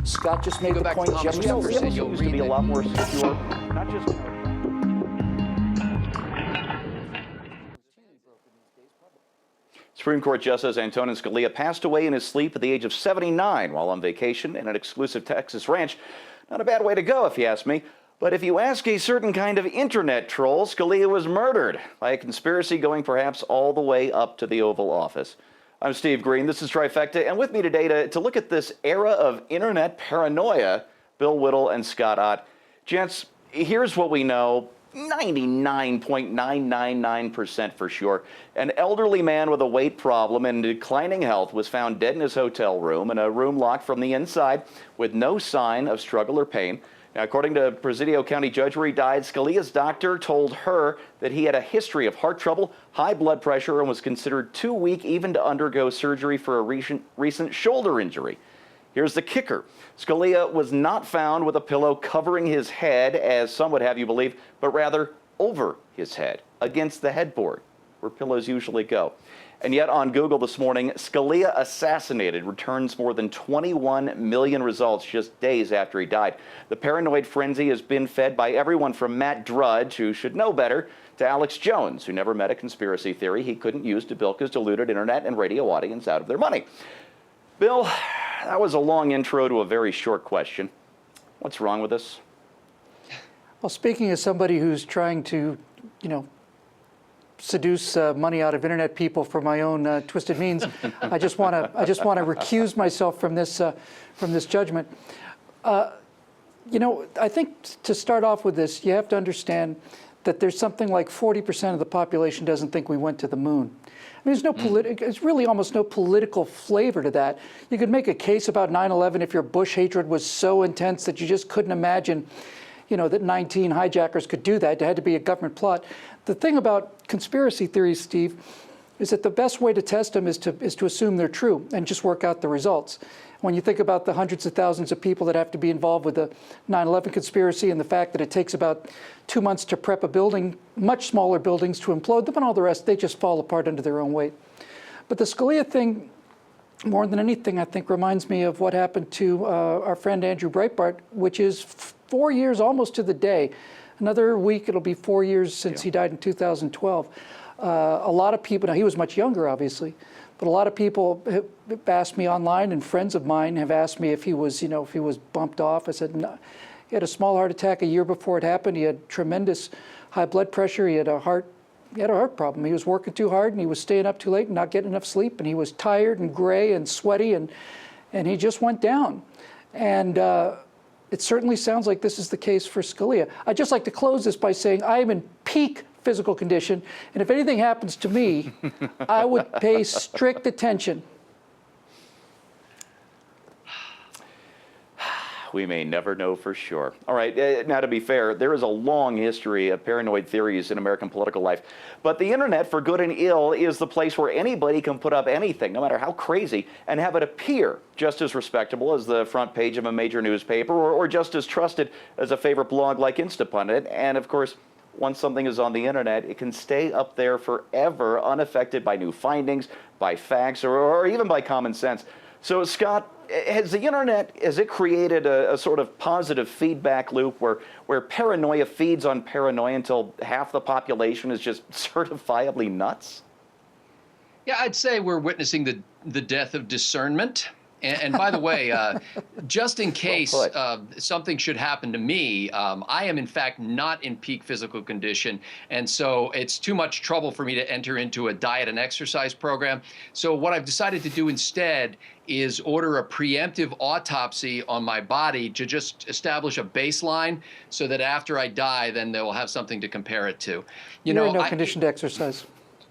Scott just made the point. Jefferson Seems to be a lot more secure, not just. Supreme Court Justice Antonin Scalia passed away in his sleep at the age of 79 while on vacation in an exclusive Texas ranch. Not a bad way to go, if you ask me. But if you ask a certain kind of internet troll, Scalia was murdered by a conspiracy going perhaps all the way up to the Oval Office. I'm Steve Green. This is Trifecta, and with me today to look at this era of internet paranoia, Bill Whittle and Scott Ott. Gents, here's what we know. 99.999% for sure. An elderly man with a weight problem and declining health was found dead in his hotel room, in a room locked from the inside with no sign of struggle or pain. Now, according to Presidio County Judge where he died, Scalia's doctor told her that he had a history of heart trouble, high blood pressure, and was considered too weak even to undergo surgery for a recent shoulder injury. Here's the kicker. Scalia was not found with a pillow covering his head, as some would have you believe, but rather over his head, against the headboard, where pillows usually go. And yet on Google this morning, Scalia assassinated returns more than 21 million results just days after he died. The paranoid frenzy has been fed by everyone from Matt Drudge, who should know better, to Alex Jones, who never met a conspiracy theory he couldn't use to bilk his deluded internet and radio audience out of their money. Bill, that was a long intro to a very short question. What's wrong with this? Well, speaking as somebody who's trying to, seduce money out of internet people for my own twisted means, I just want to recuse myself from this judgment. I think to start off with this, you have to understand that there's something like 40% of the population doesn't think we went to the moon. I mean, there's really almost no political flavor to that. You could make a case about 9/11 if your Bush hatred was so intense that you just couldn't imagine, that 19 hijackers could do that. It had to be a government plot. The thing about conspiracy theories, Steve, is that the best way to test them is to assume they're true and just work out the results. When you think about the hundreds of thousands of people that have to be involved with the 9/11 conspiracy and the fact that it takes about 2 months to prep a building, much smaller buildings, to implode them and all the rest, they just fall apart under their own weight. But the Scalia thing, more than anything, I think reminds me of what happened to our friend Andrew Breitbart, which is 4 years almost to the day. Another week, it'll be 4 years since he died in 2012. A lot of people, now he was much younger, obviously, but a lot of people have asked me online, and friends of mine have asked me if he was, if he was bumped off. I said, no. He had a small heart attack a year before it happened. He had tremendous high blood pressure. He had a heart problem. He was working too hard, and he was staying up too late and not getting enough sleep, and he was tired and gray and sweaty, and he just went down. And it certainly sounds like this is the case for Scalia. I'd just like to close this by saying I am in peak physical condition, and if anything happens to me, I would pay strict attention. We may never know for sure. All right, now to be fair, there is a long history of paranoid theories in American political life. But the internet, for good and ill, is the place where anybody can put up anything, no matter how crazy, and have it appear just as respectable as the front page of a major newspaper, or just as trusted as a favorite blog like Instapundit. And of course, once something is on the internet, it can stay up there forever, unaffected by new findings, by facts, or even by common sense. So, Scott, has the internet, has it created a sort of positive feedback loop where paranoia feeds on paranoia until half the population is just certifiably nuts? Yeah, I'd say we're witnessing the death of discernment. And by the way, just in case something should happen to me, I am in fact not in peak physical condition. And so it's too much trouble for me to enter into a diet and exercise program. So what I've decided to do instead is order a preemptive autopsy on my body to just establish a baseline so that after I die, then they will have something to compare it to. You're in no condition to exercise.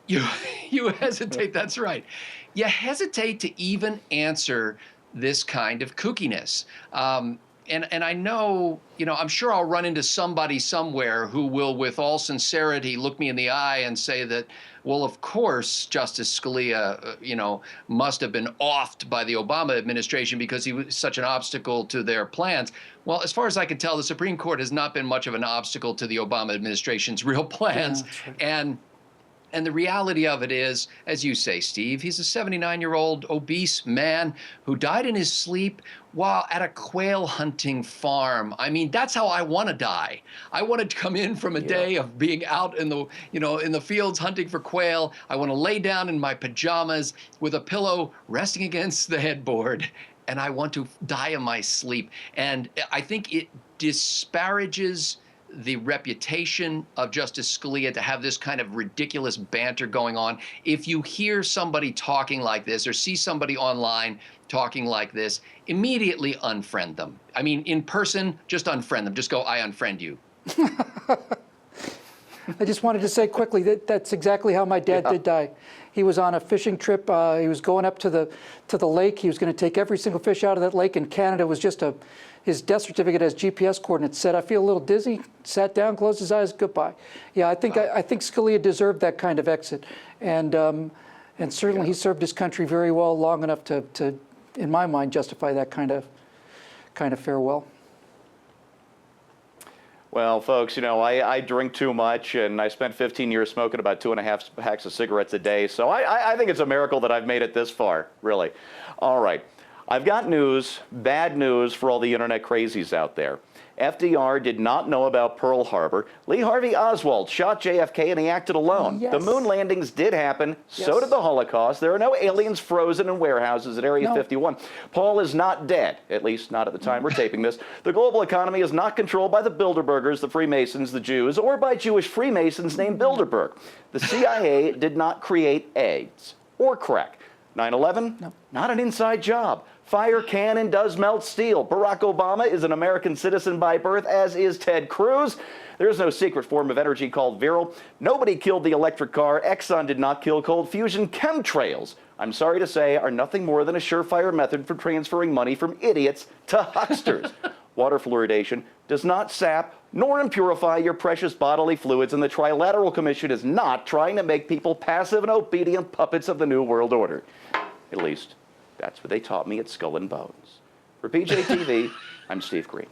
You hesitate, that's right. You hesitate to even answer this kind of kookiness. And I know, I'm sure I'll run into somebody somewhere who will, with all sincerity, look me in the eye and say that, well, of course, Justice Scalia, must have been offed by the Obama administration because he was such an obstacle to their plans. Well, as far as I can tell, the Supreme Court has not been much of an obstacle to the Obama administration's real plans. Yeah, that's right. And And the reality of it is, as you say, Steve, he's a 79-year-old obese man who died in his sleep while at a quail hunting farm. I mean, that's how I want to die. I want to come in from a day of being out in the, in the fields hunting for quail. I want to lay down in my pajamas with a pillow resting against the headboard, and I want to die in my sleep. And I think it disparages the reputation of Justice Scalia to have this kind of ridiculous banter going on. If you hear somebody talking like this or see somebody online talking like this, immediately unfriend them. I mean, in person, just unfriend them. Just go, I unfriend you. I just wanted to say quickly that that's exactly how my dad did die. He was on a fishing trip. He was going up to the lake. He was going to take every single fish out of that lake in Canada. It was just his death certificate has GPS coordinates. Said, I feel a little dizzy. Sat down, closed his eyes, goodbye. Yeah, I think I think Scalia deserved that kind of exit, and certainly he served his country very well, long enough to in my mind, justify that kind of farewell. Well, folks, I drink too much, and I spent 15 years smoking about 2.5 packs of cigarettes a day. So I think it's a miracle that I've made it this far, really. All right. I've got news, bad news for all the internet crazies out there. FDR did not know about Pearl Harbor. Lee Harvey Oswald shot JFK and he acted alone. Yes. The moon landings did happen. Yes. So did the Holocaust. There are no aliens frozen in warehouses at Area 51. Paul is not dead, at least not at the time we're taping this. The global economy is not controlled by the Bilderbergers, the Freemasons, the Jews, or by Jewish Freemasons named Bilderberg. The CIA did not create AIDS or crack. 9/11? Not an inside job. Fire can and does melt steel. Barack Obama is an American citizen by birth, as is Ted Cruz. There is no secret form of energy called viral. Nobody killed the electric car. Exxon did not kill cold fusion. Chemtrails, I'm sorry to say, are nothing more than a surefire method for transferring money from idiots to hucksters. Water fluoridation does not sap nor impurify your precious bodily fluids, and the Trilateral Commission is not trying to make people passive and obedient puppets of the New World Order. At least, that's what they taught me at Skull and Bones. For PJTV, I'm Steve Green.